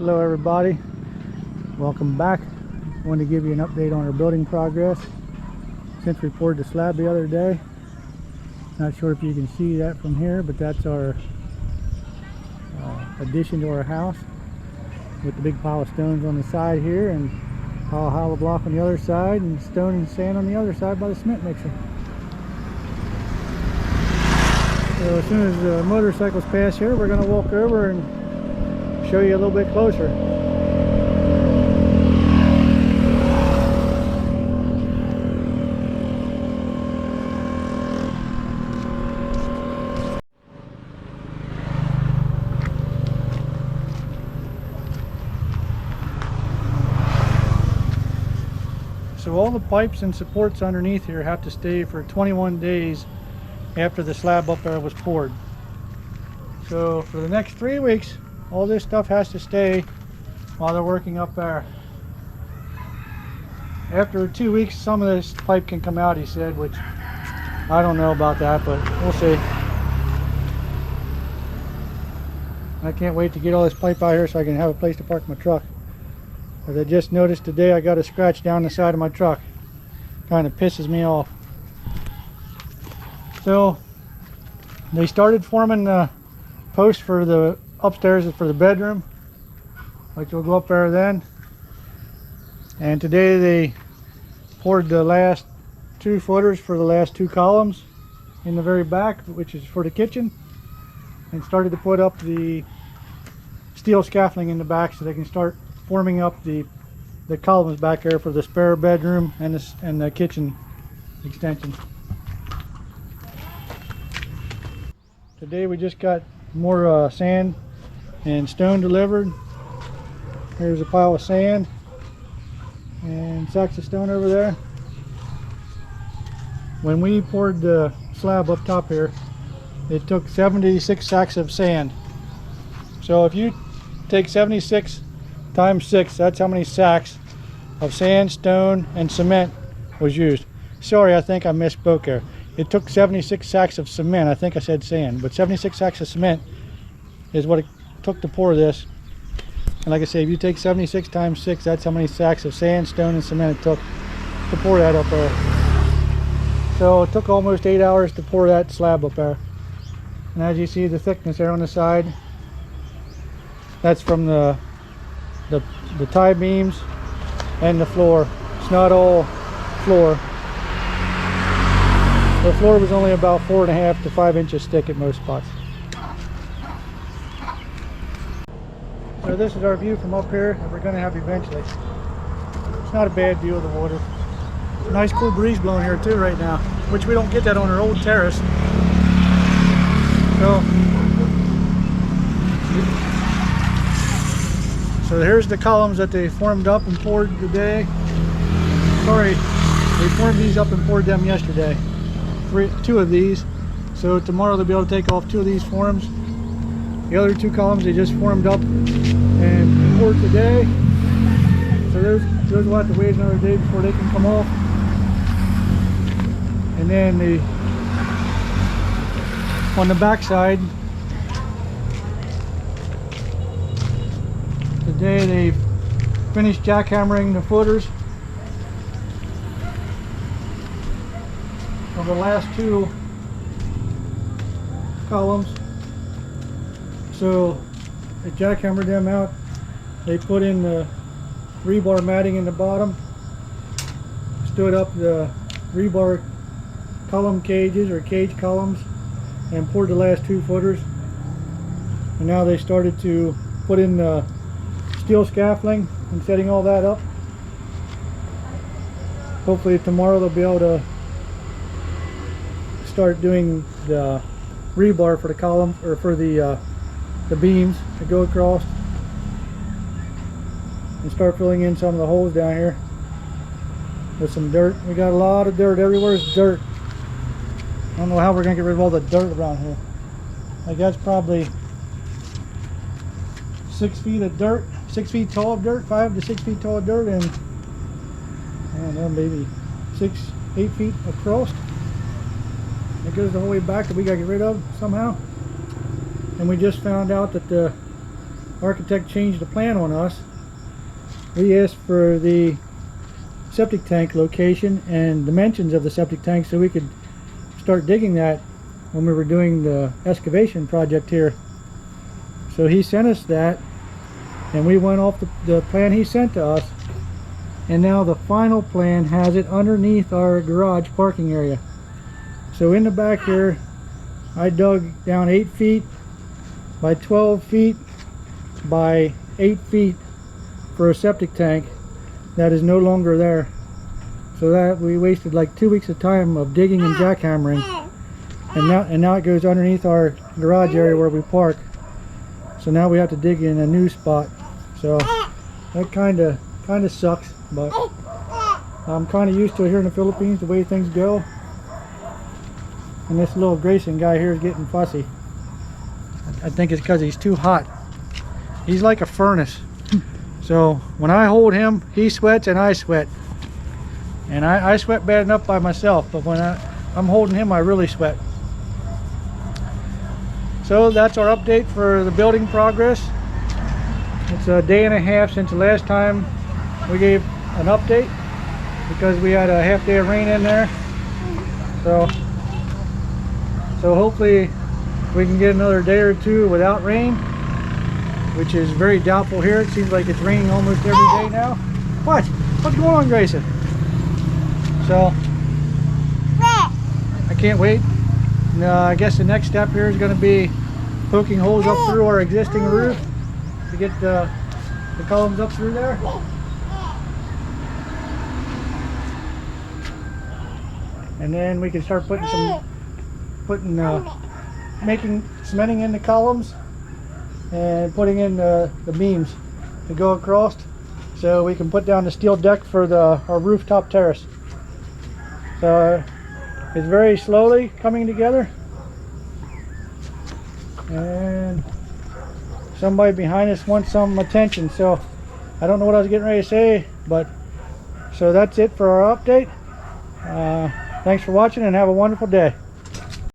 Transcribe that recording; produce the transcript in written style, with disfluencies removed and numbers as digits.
Hello everybody, welcome back. I wanted to give you an update on our building progress since we poured the slab the other day. Not sure if you can see that from here, but that's our addition to our house with the big pile of stones on the side here and pile of hollow block on the other side and stone and sand on the other side by the cement mixer. So as soon as the motorcycles pass here, we're going to walk over and show you a little bit closer. So all the pipes and supports underneath here have to stay for 21 days after the slab up there was poured. So for the next 3 weeks, all this stuff has to stay while they're working up there. After 2 weeks, some of this pipe can come out, he said, which I don't know about that, but we'll see. I can't wait to get all this pipe out here so I can have a place to park my truck. As I just noticed today, I got a scratch down the side of my truck. Kind of pisses me off. So they started forming the post for the upstairs for the bedroom, which will go up there then. And today they poured the last 2 footers for the last 2 columns in the very back, which is for the kitchen, and started to put up the steel scaffolding in the back so they can start forming up the columns back there for the spare bedroom and the kitchen extension. Today we just got more sand and stone delivered. Here's a pile of sand and sacks of stone over there. When we poured the slab up top here, it took 76 sacks of sand. So if you take 76 times 6, that's how many sacks of sand, stone, and cement was used. Sorry, I think I misspoke there. It took 76 sacks of cement. I think I said sand, but 76 sacks of cement is what it took to pour this. And like I say, if you take 76 times 6, that's how many sacks of sand, stone, and cement it took to pour that up there. So it took almost 8 hours to pour that slab up there. And as you see the thickness there on the side, that's from the tie beams and the floor. It's not all floor. The floor was only about 4.5 to 5 inches thick at most spots. So this is our view from up here that we're going to have eventually. It's not a bad view of the water. It's a nice cool breeze blowing here too right now, which we don't get that on our old terrace. So here's the columns that they formed up and poured today. Sorry, they formed these up and poured them yesterday. 2 of these. So tomorrow they'll be able to take off 2 of these forms. The other 2 columns they just formed up and poured today. So those will have to wait another day before they can come off. And then on the back side, today they finished jackhammering the footers of the last 2 columns. So they jackhammered them out. They put in the rebar matting in the bottom, stood up the rebar column cages or cage columns, and poured the last 2 footers. And now they started to put in the steel scaffolding and setting all that up. Hopefully tomorrow they'll be able to start doing the rebar for the columns, or for the beams that go across, and start filling in some of the holes down here with some dirt. We got a lot of dirt. Everywhere is dirt. I don't know how we're gonna get rid of all the dirt around here. Like that's probably 6 feet of dirt, 6 feet tall of dirt, 5 to 6 feet tall of dirt, and I don't know, maybe 6-8 feet across. It goes the whole way back that we got to get rid of somehow. And we just found out that the architect changed the plan on us. We asked for the septic tank location and dimensions of the septic tank so we could start digging that when we were doing the excavation project here. So he sent us that, and we went off the plan he sent to us, and now the final plan has it underneath our garage parking area. So in the back here, I dug down 8 feet by 12 feet by 8 feet for a septic tank that is no longer there. So that we wasted like 2 weeks of time of digging and jackhammering, and now it goes underneath our garage area where we park. So now we have to dig in a new spot. So that kind of sucks, but I'm kind of used to it here in the Philippines, the way things go. And this little Grayson guy here is getting fussy. I think it's because he's too hot. He's like a furnace. So when I hold him, he sweats and I sweat. And I sweat bad enough by myself, but when I'm holding him, I really sweat. So that's our update for the building progress. It's a day and a half since the last time we gave an update, because we had a half day of rain in there. So hopefully we can get another day or two without rain, which is very doubtful here. It seems like it's raining almost every day now. What's going on, Grayson? So I can't wait. I guess the next step here is going to be poking holes up through our existing roof to get the columns up through there. And then we can start making cementing in the columns and putting in the beams to go across, so we can put down the steel deck for our rooftop terrace. So it's very slowly coming together, and somebody behind us wants some attention, so I don't know what I was getting ready to say, but so that's it for our update. Thanks for watching and have a wonderful day.